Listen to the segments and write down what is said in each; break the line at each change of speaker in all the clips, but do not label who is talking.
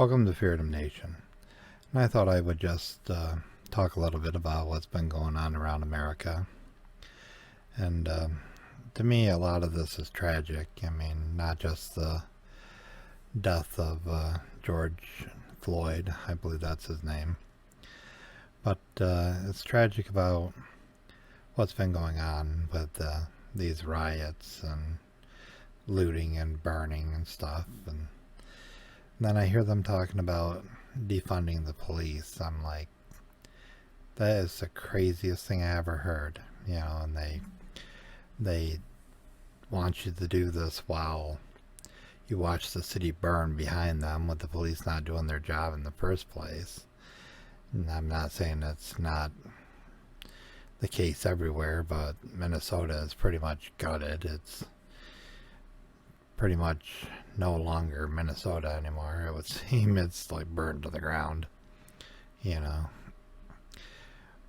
Welcome to Freedom Nation. And I thought I would just talk a little bit about what's been going on around America. And to me, a lot of this is tragic. I mean, not just the death of George Floyd, I believe that's his name, but it's tragic about what's been going on with these riots and looting and burning and stuff. And then I hear them talking about defunding the police. I'm like, that is the craziest thing I ever heard. You know, and they want you to do this while you watch the city burn behind them with the police not doing their job in the first place. And I'm not saying that's not the case everywhere, but Minnesota is pretty much gutted. It's pretty much no longer Minnesota anymore. It would seem it's like burned to the ground, you know.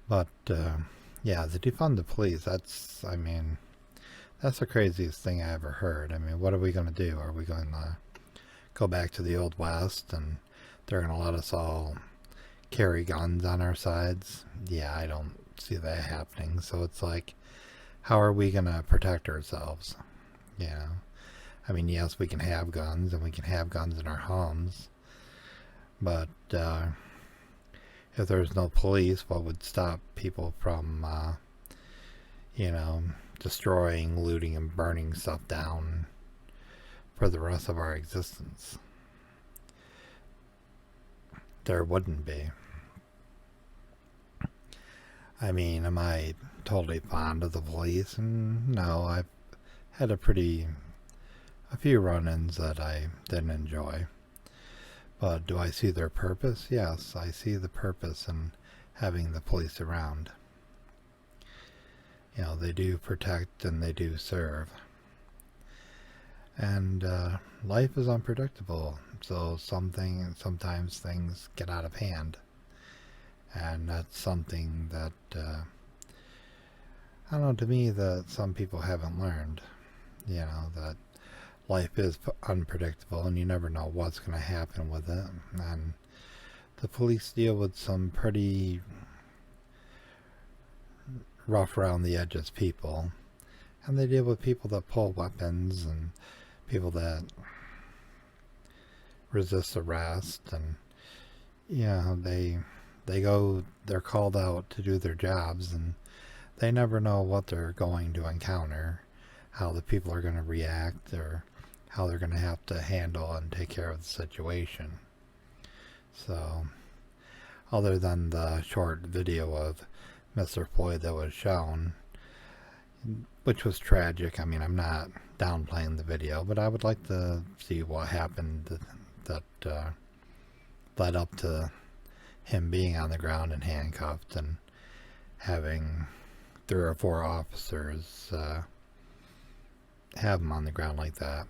But yeah, the defund the police, that's the craziest thing I ever heard. I mean, what are we going to do? Are we going to go back to the old west and they're going to let us all carry guns on our sides? Yeah, I don't see that happening. So it's like, how are we going to protect ourselves? You know, I mean, yes, we can have guns and we can have guns in our homes, but if there's no police, what would stop people from, you know, destroying, looting, and burning stuff down for the rest of our existence? There wouldn't be. I mean, am I totally fond of the police? No, I've had a few run-ins that I didn't enjoy. But do I see their purpose? Yes, I see the purpose in having the police around. You know, they do protect and they do serve. And life is unpredictable, so sometimes things get out of hand. And that's something that, I don't know, to me, that some people haven't learned. You know, that life is unpredictable and you never know what's going to happen with it. And the police deal with some pretty rough around the edges people. And they deal with people that pull weapons and people that resist arrest. And, you know, they're called out to do their jobs and they never know what they're going to encounter, how the people are going to react, or how they're going to have to handle and take care of the situation. So, other than the short video of Mr. Floyd that was shown, which was tragic, I mean, I'm not downplaying the video, but I would like to see what happened that led up to him being on the ground and handcuffed and having 3 or 4 officers have him on the ground like that.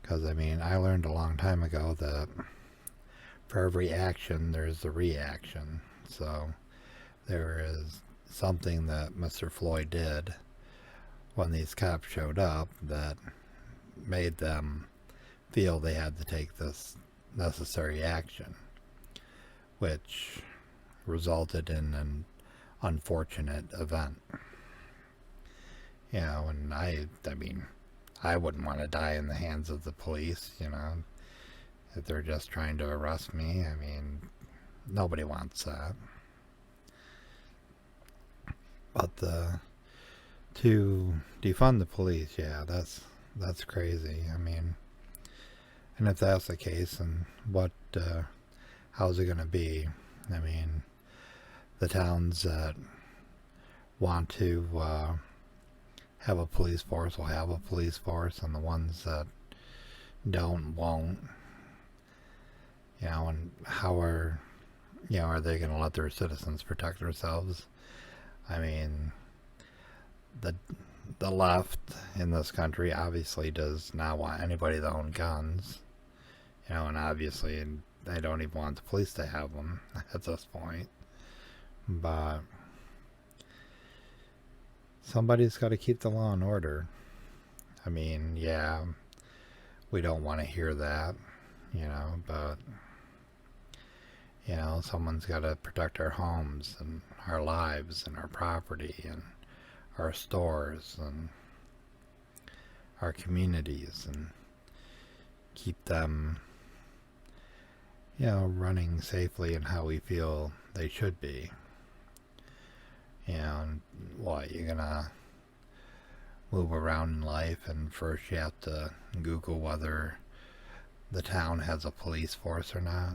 Because, I mean, I learned a long time ago that for every action, there's a reaction. So there is something that Mr. Floyd did when these cops showed up that made them feel they had to take this necessary action, which resulted in an unfortunate event. You know, and I mean, I wouldn't want to die in the hands of the police, you know, if they're just trying to arrest me. I mean, nobody wants that. But to defund the police, yeah, that's crazy. I mean, and if that's the case, then how's it going to be? I mean, the towns that want to have a police force will have a police force, and the ones that don't won't. You know, and how are they going to let their citizens protect themselves? I mean, the left in this country obviously does not want anybody to own guns. You know, and obviously they don't even want the police to have them at this point. But somebody's got to keep the law and order. I mean, yeah, we don't want to hear that, you know, but, someone's got to protect our homes and our lives and our property and our stores and our communities and keep them, running safely and how we feel they should be. And what, you're gonna move around in life and first you have to Google whether the town has a police force or not?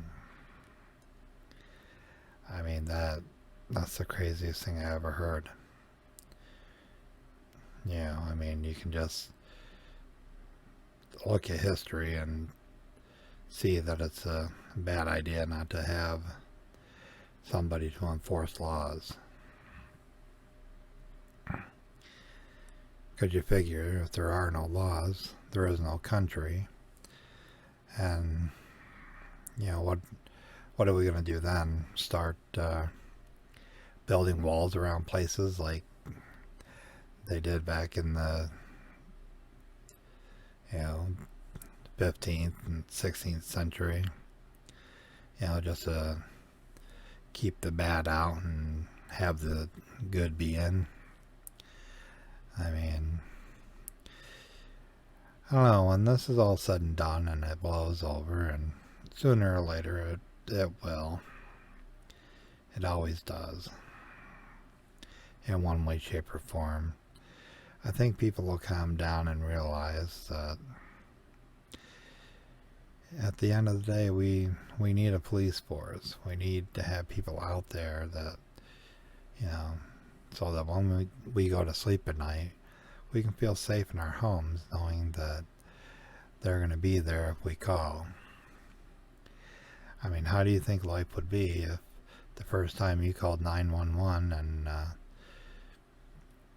I mean, that's the craziest thing I ever heard. I mean, you can just look at history and see that it's a bad idea not to have somebody to enforce laws. Because you figure if there are no laws, there is no country. And, what are we going to do then? Start building walls around places like they did back in the 15th and 16th century, just to keep the bad out and have the good be in. I mean, I don't know, when this is all said and done and it blows over, and sooner or later it will. It always does. In one way, shape, or form. I think people will calm down and realize that at the end of the day, we need a police force. We need to have people out there that, so that when we go to sleep at night, we can feel safe in our homes knowing that they're going to be there if we call. I mean, how do you think life would be if the first time you called 911 and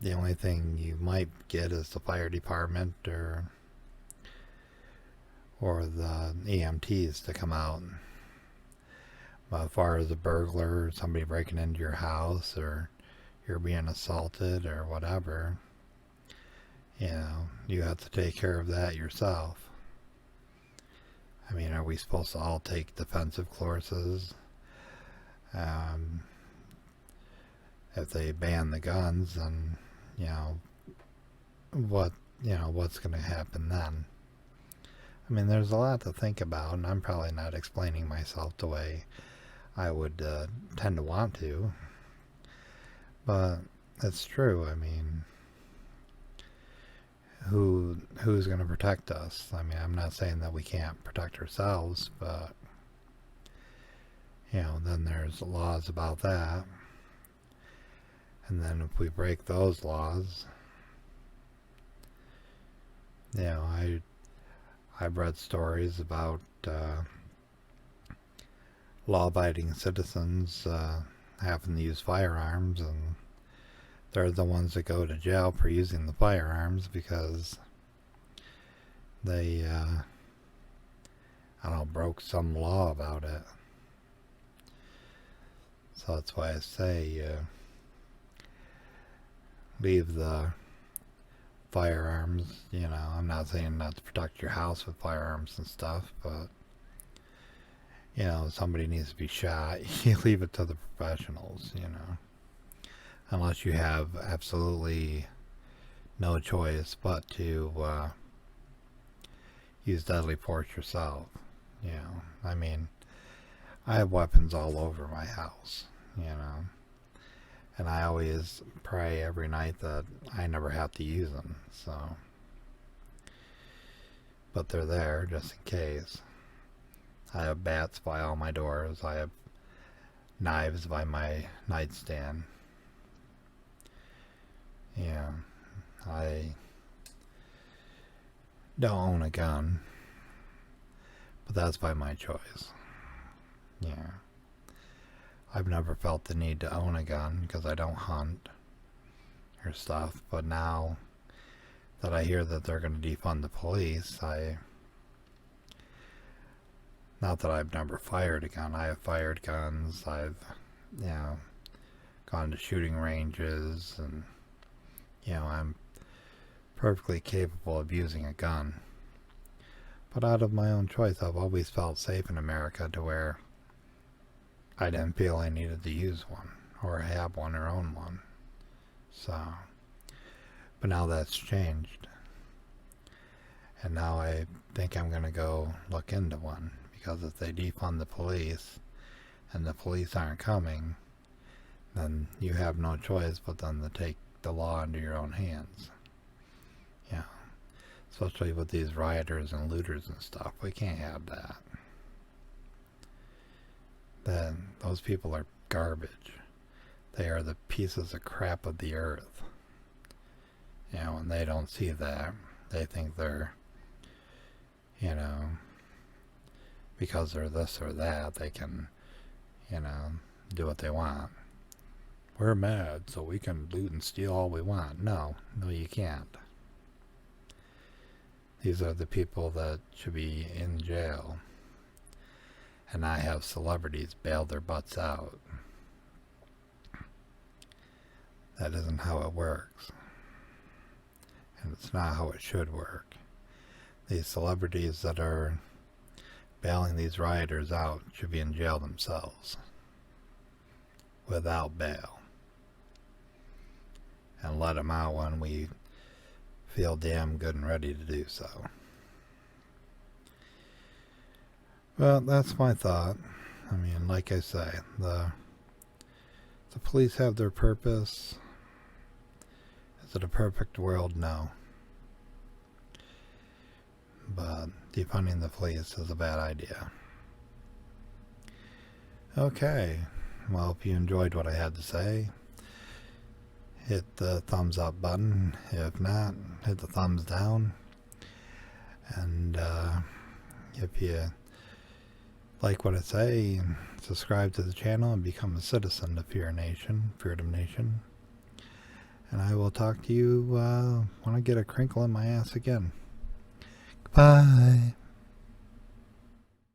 the only thing you might get is the fire department or the EMTs to come out? But as far as a burglar or somebody breaking into your house or you're being assaulted or whatever, you have to take care of that yourself. I mean, are we supposed to all take defensive courses? If they ban the guns, then, what's going to happen then? I mean, there's a lot to think about, and I'm probably not explaining myself the way I would tend to want to. But it's true. I mean, who's going to protect us? I mean, I'm not saying that we can't protect ourselves, but then there's laws about that. And then if we break those laws, I've read stories about law-abiding citizens having to use firearms, and they're the ones that go to jail for using the firearms because they, broke some law about it. So that's why I say leave the firearms, I'm not saying not to protect your house with firearms and stuff, but, somebody needs to be shot, you leave it to the professionals, unless you have absolutely no choice but to use deadly force yourself. I mean, I have weapons all over my house, and I always pray every night that I never have to use them, so, but they're there just in case. I have bats by all my doors. I have knives by my nightstand. I don't own a gun, but that's by my choice. I've never felt the need to own a gun because I don't hunt or stuff, but now that I hear that they're going to defund the police, not that I've never fired a gun. I have fired guns. I've, gone to shooting ranges, and, I'm perfectly capable of using a gun. But out of my own choice, I've always felt safe in America to where I didn't feel I needed to use one or have one or own one. So, but now that's changed. And now I think I'm going to go look into one, because if they defund the police and the police aren't coming, then you have no choice but then to take the law into your own hands. Yeah. Especially with these rioters and looters and stuff. We can't have that. Then those people are garbage. They are the pieces of crap of the earth. You know, and they don't see that. They think they're, you know, because they're this or that, they can, you know, do what they want. We're mad, so we can loot and steal all we want. No, you can't. These are the people that should be in jail. And I have celebrities bail their butts out. That isn't how it works. And it's not how it should work. These celebrities that are bailing these rioters out should be in jail themselves. Without bail. And let them out when we feel damn good and ready to do so. Well, that's my thought. I mean, like I say, the police have their purpose. Is it a perfect world? No. But defunding the police is a bad idea. Okay. Well, if you enjoyed what I had to say, hit the thumbs up button. If not, hit the thumbs down. And if you like what I say, subscribe to the channel and become a citizen of Freedom Nation. And I will talk to you when I get a crinkle in my ass again. Goodbye.